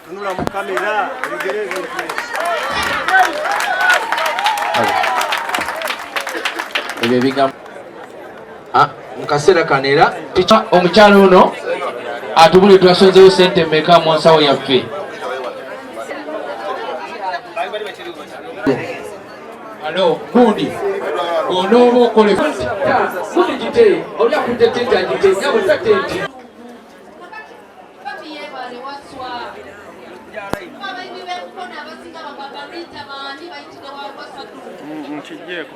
tunula mu kamera regereze ebyo bigamba mukasera kanera omukyalo ono atubuli twasonzeyo sente mmeka mu nsawo yaffe. Alo gundi onooba okole gundi gite olya kudde tente agite nyabo tatenti nkigyeko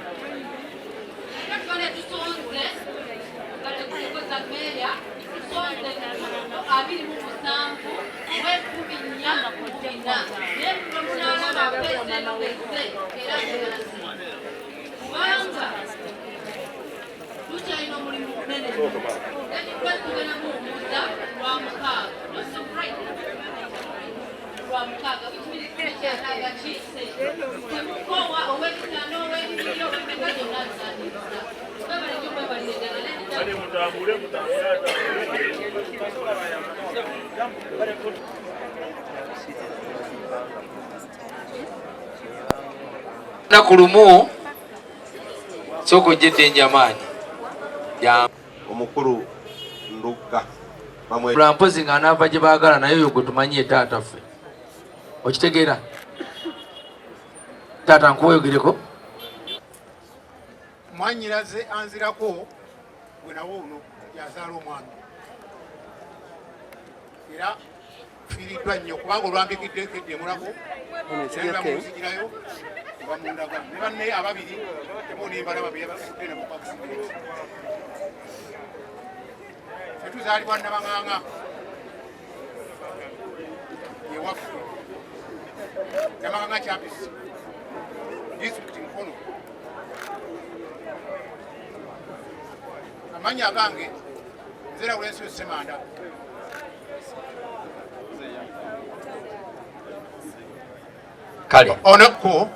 nakulumu soko jete njamani ya omukulu ndugga bamwe rampozi ngana baje bagala nayo yogo tumanyie tata ffe okitegeera tata nkuyogereko mwanyiraze anzirako gwe nawo ono yazaala omwana era fiiriddwa nnyo kubanga olwambikidde ekedemulako muzigirayo bamundaga ne banne ababiri emonembala babiri abafudde namupakisidenti fetuzaalibwa nabanganga yewaffe nabanganga kyapisi disitulikiti Mukono. Amanya gange nzera Ulensi Semanda kale onako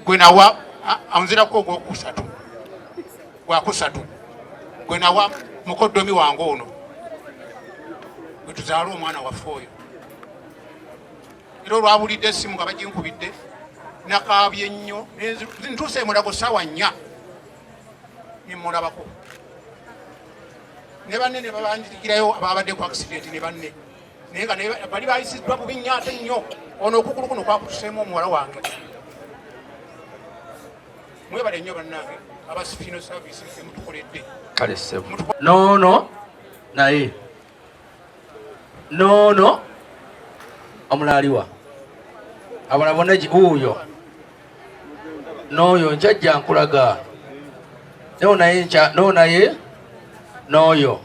gwenawa anzirako gwakusatu gwenawa mukoddomi wange ono gwetuzaala omwana waffe oyo era olwabulidde essimu nga baginkubidde nakaabye nnyo ntuuse mulago ssaawa 4 nimulabako ne banne ne babanjirikirayo ababadde ku akisidenti ne banne naye nga bali bayisiddwa bubi nnyo ate nnyo ono okukulu kuno kwakutuseemu omuwala wange mwebale nnyo bannange abasifino savisi emutukoledde kale ssebo nono naye nono omulaaliwa abala bonna uyo n'oyo njajja nkulaga naye n'oyo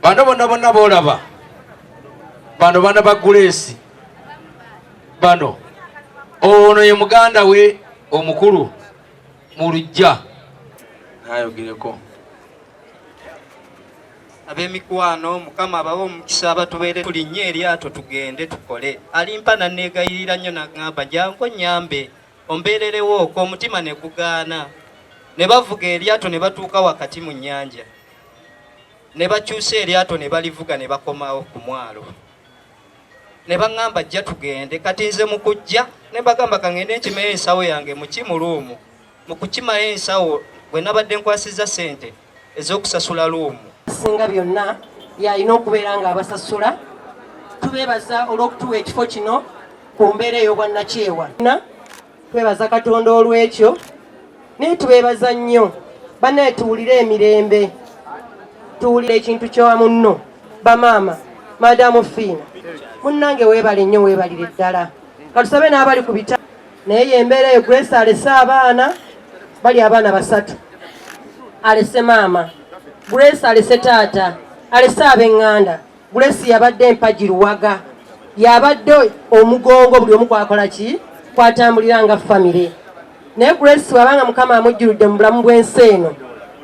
bano bonna boolaba bano bana ba Grace bano ono ye muganda we omukulu mu lujja nayogereko ab'emikwano mukama abawe omukisa abatubeere tulinnye eryato tugende tukole alimpa nanneegayirira nnyo nagamba jangu nyambe ombeererewooko omutima ne gugaana ne bavuga eryato ne batuuka wakati mu nnyanja ne bakyusa eryato ne balivuga ne bakomawo ku mwalo ne baŋŋamba jja tugende kati nze mu kujja ne bagamba kangende nkimayo ensawo yange mu kimuluumu mu kukimayo ensawo bwe nabadde nkwasiza ssente ez'okusasula luumu singa byonna yalina okubeera nga abasasula tubeebaza olw'okutuwa ekifo kino ku mbeera ey'obwannakyewa twebaza Katonda olw'ekyo naye tubeebaza nnyo bannaye tuwulire emirembe tuwulire ekintu kyowamu nno bamaama madamu fiina munnange weebale nnyo weebalire ddala katusabe n'abali ku bita naye yembeera eyo Grace alese abaana bali abaana 3 alese maama Grace alese taata alese ab'eŋŋanda Grace yabadde empagi luwaga yabadde omugongo buli omu kwakola ki kwatambulira nga famire naye Grace wabanga mukama amujjuludde mu bulamu bw'ensi eno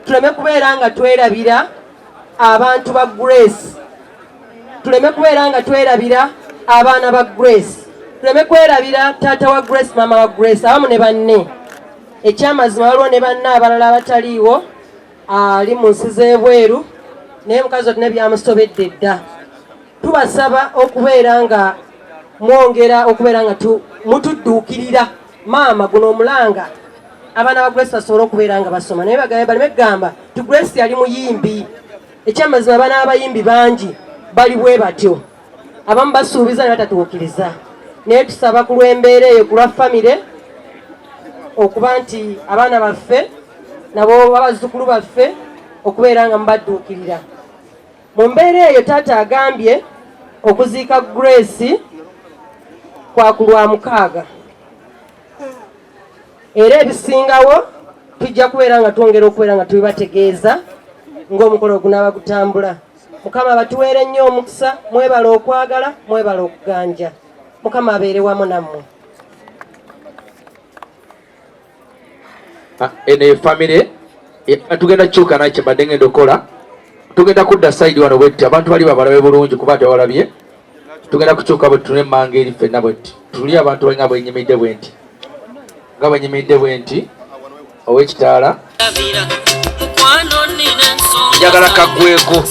tuleme kubeera nga twerabira abantu ba Grace tuleme kubeera nga twerabira abaana ba Grace tuleme kwerabira taata wa Grace mama wa Grace abamu ne banne ekyamazima waliwo ne banne abalala abataliiwo ali mu nsi z'ebweru naye mukazi otina byamusobedde dda tubasaba okubeera nga mwongera okubeera nga mutudduukirira maama guno omulanga abaana ba Grace basobola okubeera nga basoma naye bagambe baleme kugamba ti Grace yali muyimbi. Ekyamazima abaana b'abayimbi bangi bali bwe batyo, abamu basuubiza ne batatuukiriza, naye tusaba ku lw'embeera eyo ku lwa famire okuba nti abaana baffe nabo babazzukulu baffe okubeera nga mubadduukirira. Mu mbeera eyo taata agambye okuziika Grace kwa ku lwa 6 era ebisingawo tujja kubeera nga twongera okubeera nga tubibategeeza ng'omukolo gunaaba gutambula. Mukama batuweere nnyo omukisa, mwebala okwagala, mwebala okuganja. Mukama abeere wamu nammwe. Ene family tugenda kukyuka nakyo badde ngenda okola, tugenda kudda side wano bwetti abantu bali babalabe bulungi kuba tewalabye. Tugenda kukyuka bwe tune emmanga eri ffenna bwetti tuli abantu balinga bwenyimidde bwenti nga bwenyimidde bwenti ow'ekitaala njagala kaggweko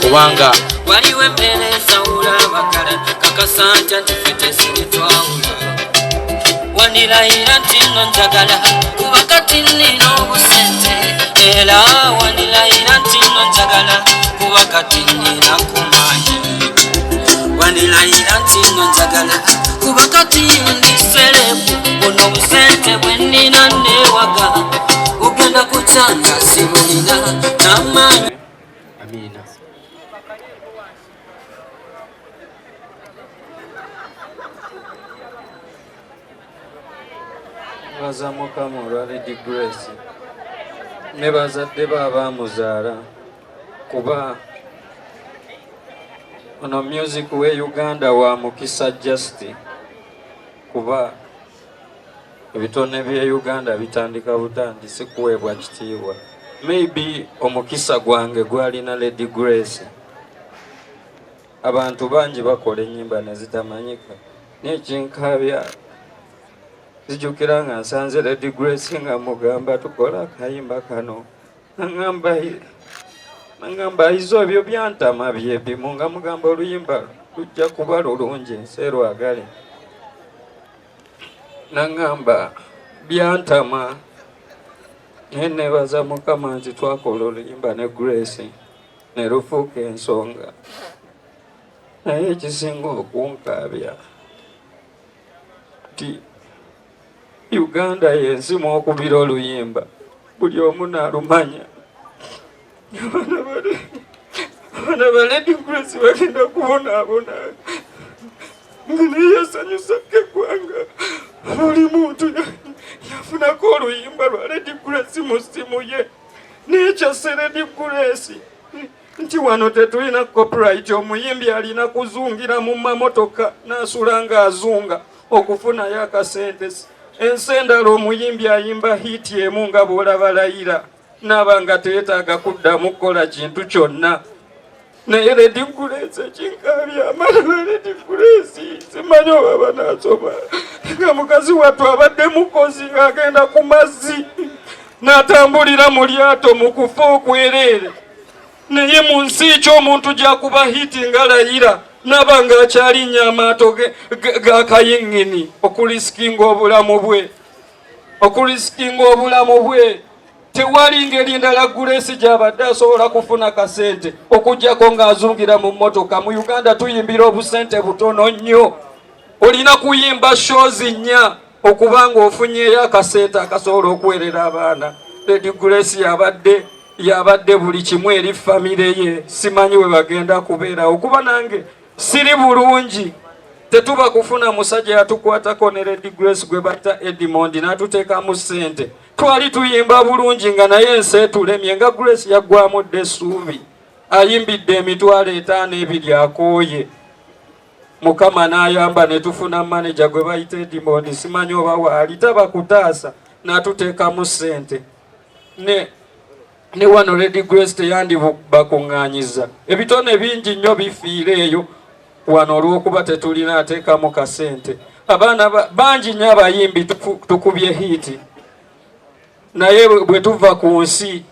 kubanga waliwo empeereza ulabagala kakasanja tifete ziritwawula wanirayira nti nno njagala kuba kati nina obusente era wanirayira nti nno njagala kuba kati nina kumanyi wanirayira nti nno njagala kuba kati ndiserebu buno obusente bwe nina newaga ugenda kukyanga sibulina n'amaanyi. Amina. Baza Mukama olwa Lady Grace ne bazadde baabamuzaala kuba ono music we Uganda wa mukisa just kuba ebitone bye Uganda bitandika butandisi kuweebwa kitiibwa. Maybe omukisa gwange gwalina Lady Grace. Abantu bangi bakola ennyimba ne zitamanyika n'ekinkabya zijjukira nga nsanze Lady Grace nga mugamba tukola akayimba kano nangamba izo ebyo byantama byebimu nga mugamba oluyimba lujja kuba lulungi nseerwagale nangamba byantama naye nebaza Mukama nti twakola oluyimba ne Grace ne lufuuka ensonga naye ekisinga okunkaabya ti Uganda yensi mwokubira oluyimba buli omu naalumanya. Abaana ba Lady Grace bagenda kubonaabona nga naye yasanyusako eggwanga buli muntu yafunako oluyimba lwa Lady Grace mu ssimu ye nekyase Lady Grace nti wano tetulina copyright. Omuyimbi alina kuzungira mu mamotoka n'asula ng'azunga okufunayo akasente. Ensendala omuyimbi ayimba hiti emu nga bw'olaba layira n'aba nga teetaaga kuddamu kukola kintu kyonna. Naye Lady Grace ekinkaabya amalala Lady Grace simanyi oba banaasoma nga mukazi wattu abadde mukozi ng'agenda ku mazzi n'atambulira mu lyato mu kufa okwereere. Naye mu nsi ky'omuntu gy'akuba hiti nga layira naba ng'akyalinya amaato g'akayiŋŋini okulisikinga obulamu bwe. Tewali ngeri ndala Grace gy'abadde asobola kufuna kasente okuggyako ng'azungira mu mmotoka. Mu Uganda tuyimbira obusente butono nnyo. Olina kuyimba shows 4 okuba ng'ofunyeyo akasente akasobola okuweerera abaana. Lady Grace yabadde buli kimu eri famire ye. Simanyi we bagenda kubeera okuba nange siri bulungi. Tetuba kufuna musajja yatukwatako ne Lady Grace gwe batta Edmond n'atuteekamu ssente. Twali tuyimba bulungi nga naye ensi etulemye nga Grace yaggwamu dde essuubi. Ayimbidde emitwalo 5 akooye. Mukama n'ayamba ne tufuna manager gwe bayita Edmond, simanyi oba waali taba kutaasa n'atuteekamu ssente. Ne wano Lady Grace teyandibakuŋŋaanyiza. Ebitone bingi nnyo bifiira eyo wano olw'okuba tetulina ateekamu kasente. Abaana bangi nnyo abayimbi tukubye hiti. Naye bwe tuva ku nsi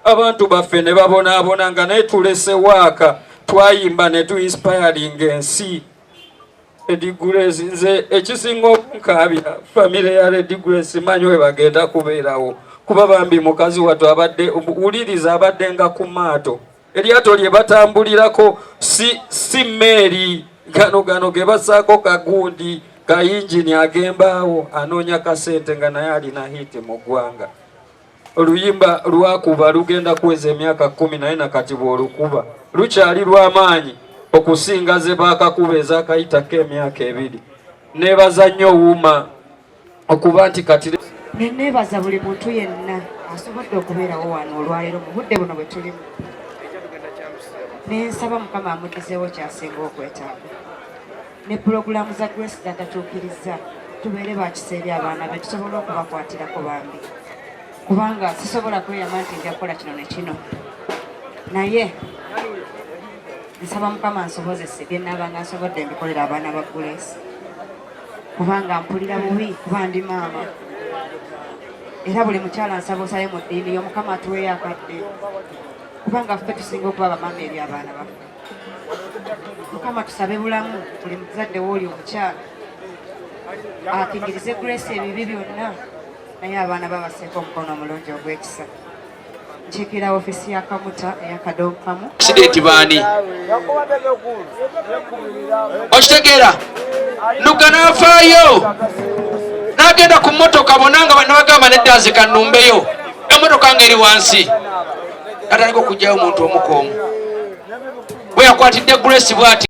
abantu baffe ne babonaabona nga naye tulese waaka twayimba ne tu inspiring ensi. Lady Grace nze ekisinga okunkaabya famire ya Lady Grace manyi we bagenda kubeerawo kuba bambi mukazi wattu abadde wuliriza abadde nga ku maato eryato lye batambulirako si mmeeri gano ge basaako kagundi ka yingini agembaawo anoonya kasente nga naye alina hiti mu ggwanga. Oluyimba lwakuba lugenda kuweza emyaka 10 naye nakati bw'olukuba lukyali lw'amaanyi okusinga ze baakakuba ezakayitako emyaka 2. Neebaza nnyo Wuma okuba nti kati neebaza buli muntu yenna asobodde okubeerawo wano olwaleero mu budde buno bwe tulimu. Nensaba Mukama amuddizeewo kyasinga okwetaaga. Ne pulogulaamu za Grace zatatuukiriza tubeere bakiseeri abaana be tusobole okubakwatirako bambi. Kubanga sisobola kweyama nti nja kukola kino ne kino. Naye nsaba Mukama nsobozese bye nnaabanga nsobodde mbikolera abaana ba Grace. Kubanga mpulira bubi kuba ndi maama. Era buli mukyala nsaba osale mu ddiini y'Omukama atuweeyo akadde. Kubanga ffe tusinga okuba bamaama eri abaana baffe. Mukama tusabe bulamu buli muzadde w'oli omukyala akingirize Grace ebibi byonna naye abaana babaseeko omukono omulungi ogw'ekisa. Nkiikira ofisi ya Kamuta ey'akadonkamu. Sidenti baani okitegeera Nuga n'afaayo n'agenda ku mmotoka bonna nga nabagamba nedda nzeka nnumbeyo emmotoka ng'eri wansi atandika okugyayo omuntu omukoomu bwe yakwatidde Grace bw'ati